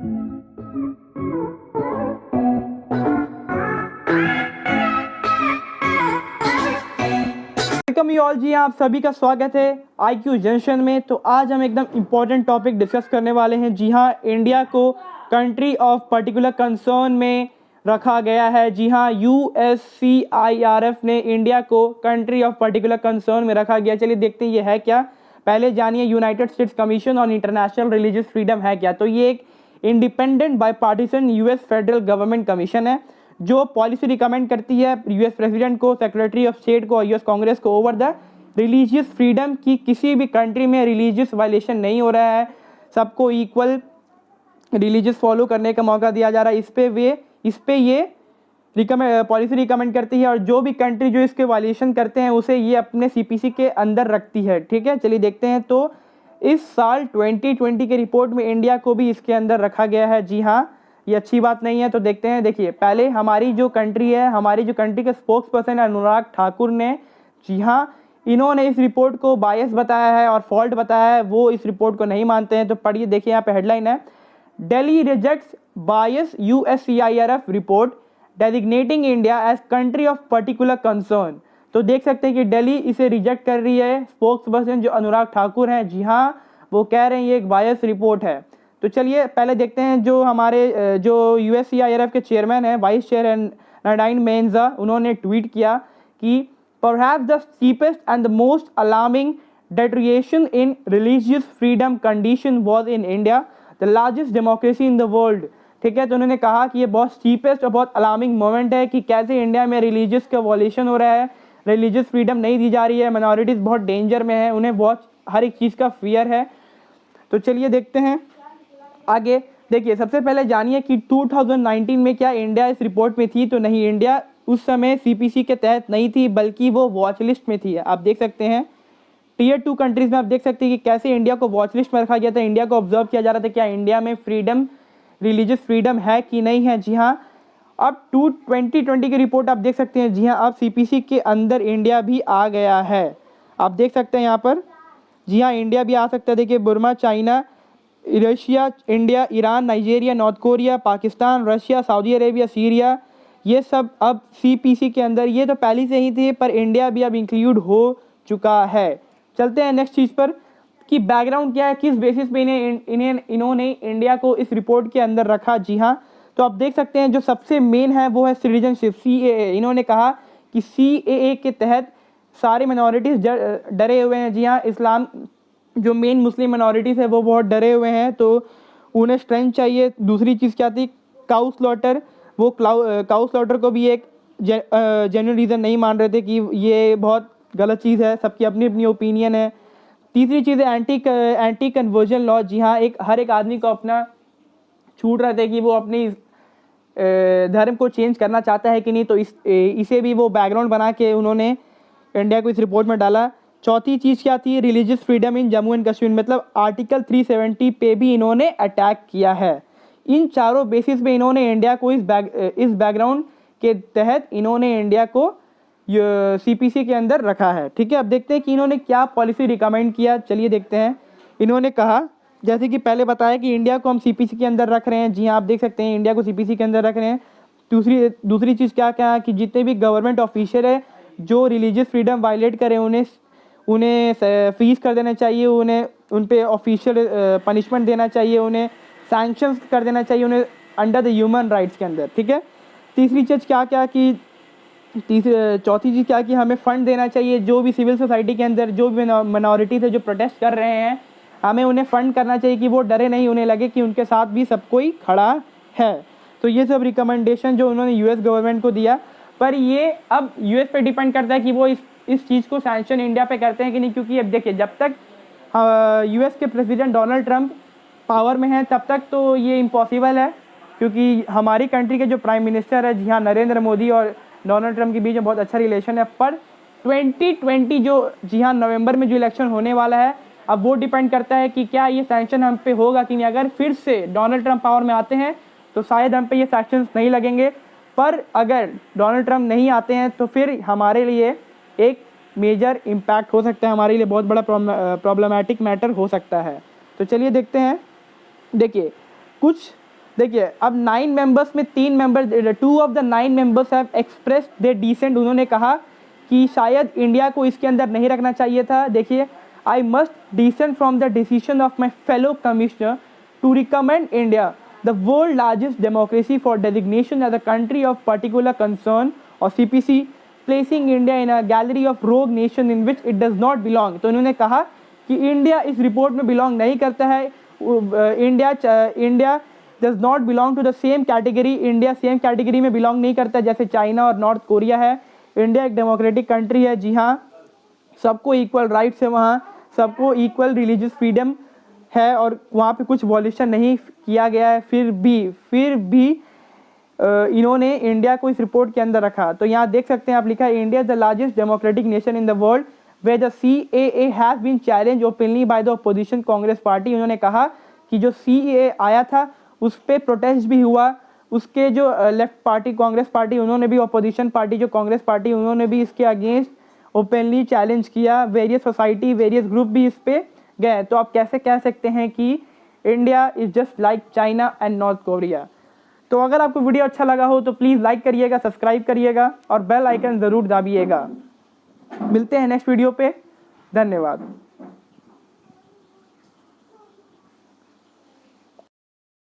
Welcome you all जी, आप सभी का स्वागत है IQ जंक्शन में। तो आज हम एकदम इम्पोर्टेंट टॉपिक डिस्कस करने वाले हैं। जी हाँ, इंडिया को कंट्री ऑफ पर्टिकुलर कंसर्न में रखा गया है। जी हाँ, USCIRF ने इंडिया को कंट्री ऑफ पर्टिकुलर कंसर्न में रखा गया। चलिए देखते हैं ये है क्या। पहले जानिए United States Commission on International Religious Freedom है क्या। तो ये एक independent bipartisan US federal government commission है जो पॉलिसी रिकमेंड करती है US प्रेसिडेंट को, सेक्रेटरी ऑफ स्टेट को और US कांग्रेस को ओवर द रिलीजियस फ्रीडम की किसी भी कंट्री में रिलीजियस वायलेशन नहीं हो रहा है, सबको इक्वल रिलीजियस फॉलो करने का मौका दिया जा रहा है। इस पे ये पॉलिसी रिकमेंड करती है और जो भी कंट्री जो इसके वायलेशन करते हैं उसे ये अपने CPC के अंदर रखती है। ठीक है, चलिए देखते हैं। तो इस साल 2020 के रिपोर्ट में इंडिया को भी इसके अंदर रखा गया है। जी हाँ, ये अच्छी बात नहीं है। तो देखते हैं। देखिए, पहले हमारी जो कंट्री के स्पोक्स पर्सन अनुराग ठाकुर ने, जी हाँ, इन्होंने इस रिपोर्ट को बायस बताया है और फॉल्ट बताया है। वो इस रिपोर्ट को नहीं मानते हैं। तो पढ़िए, देखिए यहाँ पे हेडलाइन है, Delhi rejects bias USCIRF report designating India as country of particular concern. तो देख सकते हैं कि दिल्ली इसे रिजेक्ट कर रही है। स्पोक्स पर्सन जो अनुराग ठाकुर हैं, जी हाँ, वो कह रहे हैं ये एक बायस रिपोर्ट है। तो चलिए पहले देखते हैं जो हमारे जो USCIRF के चेयरमैन हैं, वाइस चेयर एंड नाडाइन मेंजा, उन्होंने ट्वीट किया कि perhaps the cheapest and the most alarming deterioration in religious freedom condition was in India, the largest democracy in the world। ठीक है, तो उन्होंने कहा कि ये बहुत चीपेस्ट और बहुत अलार्मिंग मोमेंट है कि कैसे इंडिया में रिलीजियस का वॉल्यूशन हो रहा है, रिलीजियस फ्रीडम नहीं दी जा रही है, माइनॉरिटीज़ बहुत डेंजर में है, उन्हें बहुत हर एक चीज़ का फियर है। तो चलिए देखते हैं आगे। देखिए, सबसे पहले जानिए कि 2019 में क्या इंडिया इस रिपोर्ट में थी। तो नहीं, इंडिया उस समय CPC के तहत नहीं थी, बल्कि वो वॉच लिस्ट में थी। आप देख सकते हैं Tier 2 कंट्रीज़ में आप देख सकते हैं कि कैसे इंडिया को वॉच लिस्ट में रखा गया था। इंडिया को ऑब्जर्व किया जा रहा था क्या इंडिया में फ्रीडम, रिलीजियस फ्रीडम है कि नहीं है। जी हाँ, अब 2020 की रिपोर्ट आप देख सकते हैं। जी हाँ, अब CPC के अंदर इंडिया भी आ गया है। आप देख सकते हैं यहाँ पर। जी हाँ, इंडिया भी आ सकता है। देखिए, Burma, China, Russia, India, Iran, Nigeria, North Korea, Pakistan, Russia, Saudi Arabia, Syria, ये सब अब CPC के अंदर। ये तो पहले से ही थे, पर इंडिया भी अब इंक्लूड हो चुका है। चलते हैं नेक्स्ट चीज़ पर कि बैकग्राउंड क्या है, किस बेसिस पे इन्होंने इंडिया को इस रिपोर्ट के अंदर रखा। जी हाँ, तो आप देख सकते हैं जो सबसे मेन है वो है सिटीजनशिप, CAA। इन्होंने कहा कि CAA के तहत सारे माइनॉरिटीज़ डरे हुए हैं। जी हाँ, इस्लाम जो मेन मुस्लिम माइनॉरिटीज़ है वो बहुत डरे हुए हैं, तो उन्हें स्ट्रेंथ चाहिए। दूसरी चीज़ क्या थी, काउ स्लॉटर। वो काउ स्लॉटर को भी एक जेन्युइन रीज़न नहीं मान रहे थे कि ये बहुत गलत चीज़ है, सबकी अपनी अपनी ओपिनियन है। तीसरी चीज़ है एंटी कन्वर्जन लॉ। जी हाँ, हर एक आदमी को अपना छूट रहे थे कि वो अपनी धर्म को चेंज करना चाहता है कि नहीं। तो इसे भी वो बैकग्राउंड बना के उन्होंने इंडिया को इस रिपोर्ट में डाला। चौथी चीज़ क्या थी, religious freedom in Jammu and Kashmir, मतलब आर्टिकल 370 पे भी इन्होंने अटैक किया है। इन चारों बेसिस पे इन्होंने इंडिया को इस बैकग्राउंड के तहत इन्होंने इंडिया को CPC के अंदर रखा है। ठीक है, अब देखते हैं कि इन्होंने क्या पॉलिसी रिकमेंड किया। चलिए देखते हैं। इन्होंने कहा, जैसे कि पहले बताया कि इंडिया को हम CPC के अंदर रख रहे हैं। जी हाँ, आप देख सकते हैं इंडिया को CPC के अंदर रख रहे हैं। दूसरी चीज़ क्या कि जितने भी गवर्नमेंट ऑफिशियल है जो रिलीजियस फ्रीडम वायलेट करें उन्हें फीस कर देना चाहिए, उन्हें उन पे ऑफिशियल पनिशमेंट देना चाहिए, उन्हें सैंक्शंस कर देना चाहिए, उन्हें अंडर द ह्यूमन राइट्स के अंदर। ठीक है, तीसरी चीज़ चौथी चीज़ क्या कि हमें फ़ंड देना चाहिए। जो भी सिविल सोसाइटी के अंदर जो भी माइनॉरिटीज़ है जो प्रोटेस्ट कर रहे हैं, हमें उन्हें फ़ंड करना चाहिए कि वो डरे नहीं, उन्हें लगे कि उनके साथ भी सब कोई खड़ा है। तो ये सब रिकमेंडेशन जो उन्होंने US गवर्नमेंट को दिया, पर ये अब US पे डिपेंड करता है कि वो इस चीज़ को सैंक्शन इंडिया पे करते हैं कि नहीं। क्योंकि अब देखिए, जब तक US के प्रेसिडेंट डोनाल्ड ट्रंप पावर में हैं तब तक तो ये इम्पॉसिबल है, क्योंकि हमारी कंट्री के जो प्राइम मिनिस्टर है, जी हाँ, नरेंद्र मोदी और डोनाल्ड ट्रंप के बीच में बहुत अच्छा रिलेशन है। पर 2020 जो, जी हाँ, नवंबर में जो इलेक्शन होने वाला है, अब वो डिपेंड करता है कि क्या ये सैंक्शन हम पे होगा कि नहीं। अगर फिर से डोनाल्ड ट्रंप पावर में आते हैं तो शायद हम पे ये सैंक्शंस नहीं लगेंगे, पर अगर डोनाल्ड ट्रंप नहीं आते हैं तो फिर हमारे लिए एक मेजर इम्पैक्ट हो सकता है, हमारे लिए बहुत बड़ा प्रॉब्लमेटिक मैटर हो सकता है। तो चलिए देखते हैं। देखिए, कुछ देखिए अब 9 मेंबर्स में 3 member 2 of the 9 members have expressed their dissent. उन्होंने कहा कि शायद इंडिया को इसके अंदर नहीं रखना चाहिए था। देखिए, I must dissent from the decision of my fellow commissioner to recommend India the world largest democracy for designation as a country of particular concern और CPC, placing India in a gallery of rogue nation in which it does not belong. तो उन्होंने कहा कि India इस report में belong नहीं करता है। India does not belong to the same category. India same category में बिलोंग नहीं करता जैसे चाइना और नॉर्थ कोरिया है। इंडिया एक डेमोक्रेटिक कंट्री है। जी हाँ, सबको इक्वल राइट्स है, वहाँ सबको इक्वल रिलीजियस फ्रीडम है और वहाँ पे कुछ वॉल्यूशन नहीं किया गया है। फिर भी इन्होंने इंडिया को इस रिपोर्ट के अंदर रखा। तो यहाँ देख सकते हैं आप, लिखा है India is the largest democratic nation in the world where the CAA has been challenge openly by the opposition Congress party. उन्होंने कहा कि जो CAA आया था उस पर प्रोटेस्ट भी हुआ। उसके जो लेफ्ट पार्टी कांग्रेस पार्टी, उन्होंने भी, अपोजिशन पार्टी जो कांग्रेस पार्टी, उन्होंने भी इसके अगेंस्ट ओपनली चैलेंज किया। वेरियस सोसाइटी, वेरियस ग्रुप भी इस पे गए। तो आप कैसे कह सकते हैं कि India is just like China and north Korea. तो अगर आपको वीडियो अच्छा लगा हो तो प्लीज़ लाइक करिएगा, सब्सक्राइब करिएगा और बेल आइकन ज़रूर दबाइएगा। मिलते हैं नेक्स्ट वीडियो पे। धन्यवाद।